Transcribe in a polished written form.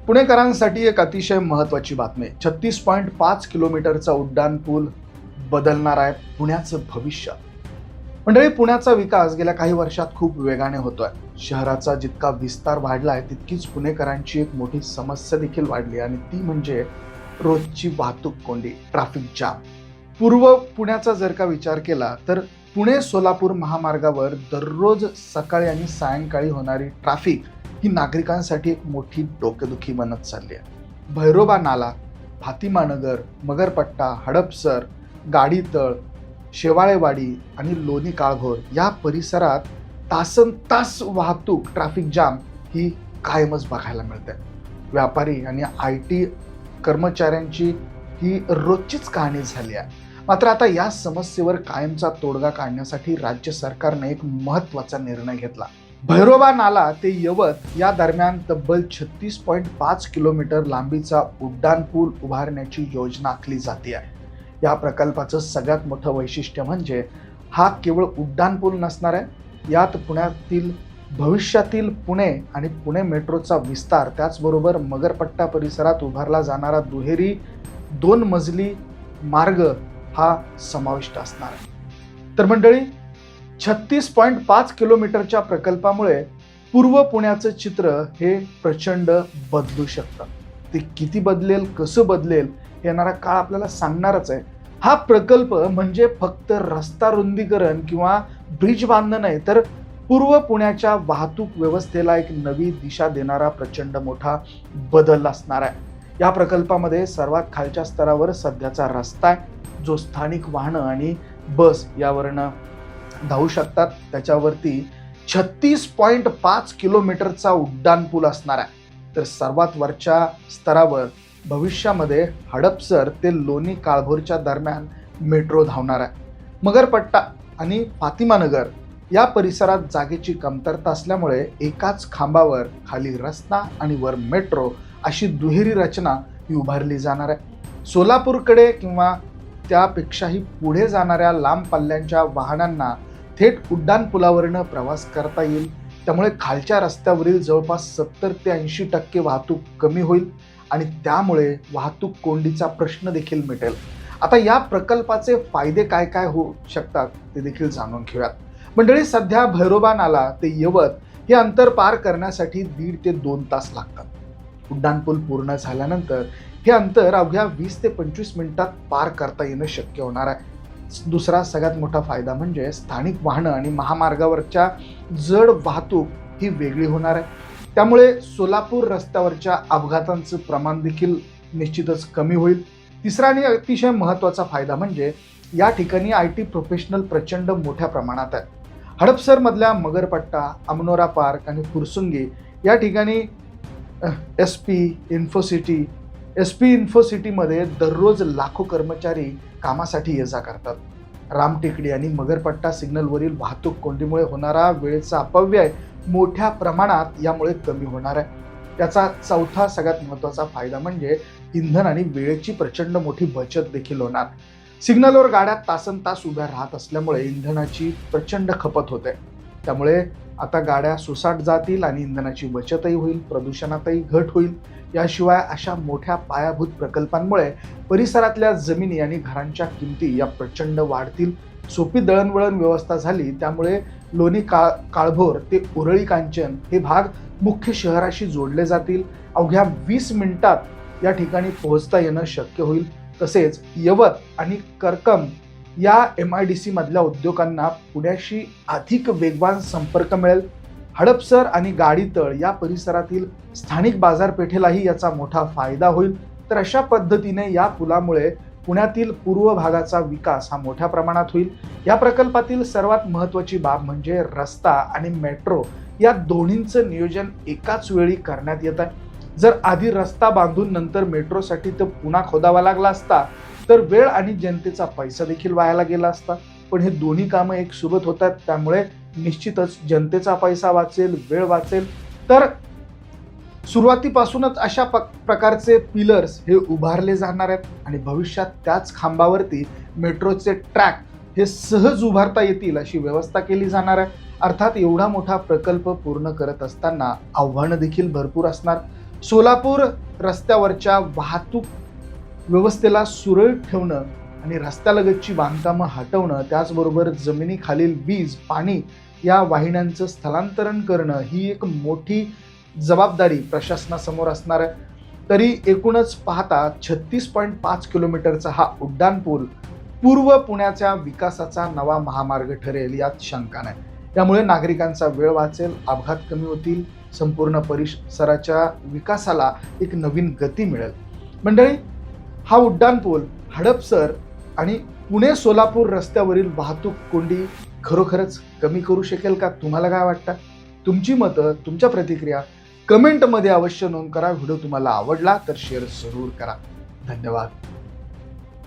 पुणेकरांसाठी एक अतिशय महत्त्वाची बातमी. 36.5 किलोमीटरचा उड्डाणपूल बदलणार आहे पुण्याचं भविष्य. मंडळी, पुण्याचा विकास गेल्या काही वर्षात खूप वेगाने होतोय. शहराचा जितका विस्तार वाढलाय तितकीच पुणेकरांची एक मोठी समस्या देखील वाढली आणि ती म्हणजे रोजची वाहतूक कोंडी, ट्रॅफिक जाम. पूर्व पुण्याचा जर का विचार केला तर पुणे सोलापूर महामार्गावर दररोज सकाळी आणि सायंकाळी होणारी ट्रॅफिक ही नागरिकांसाठी एक मोठी डोकेदुखी बनत चालली आहे. भैरोबा नाला, फातिमानगर, मगरपट्टा, हडपसर, गाडीतळ, शेवाळेवाडी आणि लोणी काळभोर या परिसरात तासनतास वाहतूक, ट्रॅफिक जाम ही कायमच बघायला मिळते. व्यापारी आणि IT कर्मचाऱ्यांची ही रोजचीच कहाणी झाली आहे. मात्र आता या समस्येवर कायमचा तोडगा काढण्यासाठी राज्य सरकारने एक महत्त्वाचा निर्णय घेतला. भैरोबा नाला ते यवत या दरम्यान तब्बल 36.5 किलोमीटर लांबीचा उड्डाणपूल उभारण्याची योजना आखली जाते आहे. या प्रकल्पाचं सगळ्यात मोठं वैशिष्ट्य म्हणजे हा केवळ उड्डाणपूल नसणार आहे. यात पुण्यातील भविष्यातील पुणे आणि पुणे मेट्रोचा विस्तार, त्याचबरोबर मगरपट्टा परिसरात उभारला जाणारा दुहेरी 2 मजली मार्ग हा समाविष्ट असणार आहे. तर मंडळी, 36.5 किलोमीटरच्या प्रकल्पामुळे पूर्व पुण्याचं चित्र हे प्रचंड बदलू शकतं. ते किती बदलेल, कसं बदलेल, येणारा काळ आपल्याला सांगणारच आहे. हा प्रकल्प म्हणजे फक्त रस्ता रुंदीकरण किंवा ब्रिज बांधणं नाही, तर पूर्व पुण्याच्या वाहतूक व्यवस्थेला एक नवी दिशा देणारा प्रचंड मोठा बदल असणार आहे. या प्रकल्पामध्ये सर्वात खालच्या स्तरावर सध्याचा रस्ता आहे, जो स्थानिक वाहनं आणि बस यावरनं धावू शकतात. त्याच्यावरती 36.5 किलोमीटरचा उड्डाणपूल असणार आहे. तर सर्वात वरच्या स्तरावर भविष्यामध्ये हडपसर ते लोणी काळभोरच्या दरम्यान मेट्रो धावणार आहे. मगरपट्टा आणि फातिमानगर या परिसरात जागेची कमतरता असल्यामुळे एकाच खांबावर खाली रस्ता आणि वर मेट्रो अशी दुहेरी रचना ही उभारली जाणार आहे. सोलापूरकडे किंवा त्यापेक्षाही पुढे जाणाऱ्या लांब पल्ल्यांच्या वाहनांना थेट उड्डाणपुलावरनं प्रवास करता येईल. त्यामुळे खालच्या रस्त्यावरील जवळपास 70 ते 80% वाहतूक कमी होईल आणि त्यामुळे वाहतूक कोंडीचा प्रश्न देखील मिटेल. आता या प्रकल्पाचे फायदे काय काय होऊ शकतात ते देखील जाणून घेऊयात. मंडळी, सध्या भैरोबा नाला ते यवत हे अंतर पार करण्यासाठी 1.5 ते 2 तास लागतात. उड्डाणपूल पूर्ण झाल्यानंतर हे अंतर अवघ्या 20 ते 25 मिनिटात पार करता येणं शक्य होणार आहे. दुसरा सगळ्यात मोठा फायदा म्हणजे स्थानिक वाहनं आणि महामार्गावरच्या जड वाहतूक ही वेगळी होणार आहे. त्यामुळे सोलापूर रस्त्यावरच्या अपघातांचं प्रमाण देखील निश्चितच कमी होईल. तिसरा आणि अतिशय महत्त्वाचा फायदा म्हणजे या ठिकाणी IT प्रोफेशनल प्रचंड मोठ्या प्रमाणात आहेत. हडपसरमधल्या मगरपट्टा, अमनोरा पार्क आणि फुरसुंगी या ठिकाणी SP इन्फोसिटीमध्ये दररोज लाखो कर्मचारी कामासाठी ये जा करतात. रामटेकडी आणि मगरपट्टा सिग्नलवरील वाहतूक कोंडीमुळे होणारा वेळेचा अपव्यय मोठ्या प्रमाणात यामुळे कमी होणार आहे. त्याचा चौथा सगळ्यात महत्त्वाचा फायदा म्हणजे इंधन आणि वेळेची प्रचंड मोठी बचत देखील होणार. सिग्नलवर गाड्या तासनतास उभ्या राहत असल्यामुळे इंधनाची प्रचंड खपत होते. त्यामुळे आता गाड्या सुसाट जातील आणि इंधनाची बचतही होईल, प्रदूषणातही घट होईल. याशिवाय अशा मोठ्या पायाभूत प्रकल्पांमुळे परिसरातल्या जमिनी आणि घरांच्या किमती या प्रचंड वाढतील. सोपी दळणवळण व्यवस्था झाली त्यामुळे लोणी काळभोर ते उरळी कांचन हे भाग मुख्य शहराशी जोडले जातील. अवघ्या 20 मिनिटात या ठिकाणी पोहोचता येणं शक्य होईल. तसेच यवत आणि करकम या MIDC मधल्या उद्योगांना पुण्याशी अधिक वेगवान संपर्क मिळेल. हडपसर आणि गाडीतळ या परिसरातील स्थानिक बाजारपेठेलाही याचा मोठा फायदा होईल. तर अशा पद्धतीने या पुलामुळे पुण्यातील पूर्व भागाचा विकास हा मोठ्या प्रमाणात होईल. या प्रकल्पातील सर्वात महत्त्वाची बाब म्हणजे रस्ता आणि मेट्रो या दोन्हींचं नियोजन एकाच वेळी करण्यात येत आहे. जर आधी रस्ता बांधून नंतर मेट्रोसाठी तर पुन्हा खोदावा लागला असता तर वेळ आणि जनतेचा पैसा देखील वायाला गेला असता. पण हे दोन्ही कामं एक सोबत होतात, त्यामुळे निश्चितच जनतेचा पैसा वाचेल, वेळ वाचेल. तर सुरुवातीपासूनच अशा प्रकारचे पिलर्स हे उभारले जाणार आहेत आणि भविष्यात त्याच खांबावरती मेट्रोचे ट्रॅक हे सहज उभारता येतील अशी व्यवस्था केली जाणार आहे. अर्थात एवढा मोठा प्रकल्प पूर्ण करत असताना आव्हानं देखील भरपूर असणार. सोलापूर रस्त्यावरच्या वाहतूक व्यवस्थेला सुरळीत ठेवणं आणि रस्त्यालगतची बांधकामं हटवणं, त्याचबरोबर जमिनीखालील वीज, पाणी या वाहिन्यांचं स्थलांतरण करणं ही एक मोठी जबाबदारी प्रशासनासमोर असणार आहे. तरी एकूणच पाहता 36.5 किलोमीटरचा हा उड्डाणपूल पूर्व पुण्याच्या विकासाचा नवा महामार्ग ठरेल यात शंका नाही. त्यामुळे नागरिकांचा वेळ वाचेल, अपघात कमी होतील, संपूर्ण परिसराच्या विकासाला एक नवीन गती मिळेल. मंडळी, हा उड्डाणपूल हडपसर आणि पुणे सोलापूर रस्त्यावरील वाहतूक कोंडी खरोखरच कमी करू शकेल का? तुम्हाला काय वाटतं? तुमची मतं, तुमच्या प्रतिक्रिया कमेंटमध्ये अवश्य नोंद करा. व्हिडिओ तुम्हाला आवडला तर शेअर जरूर करा. धन्यवाद.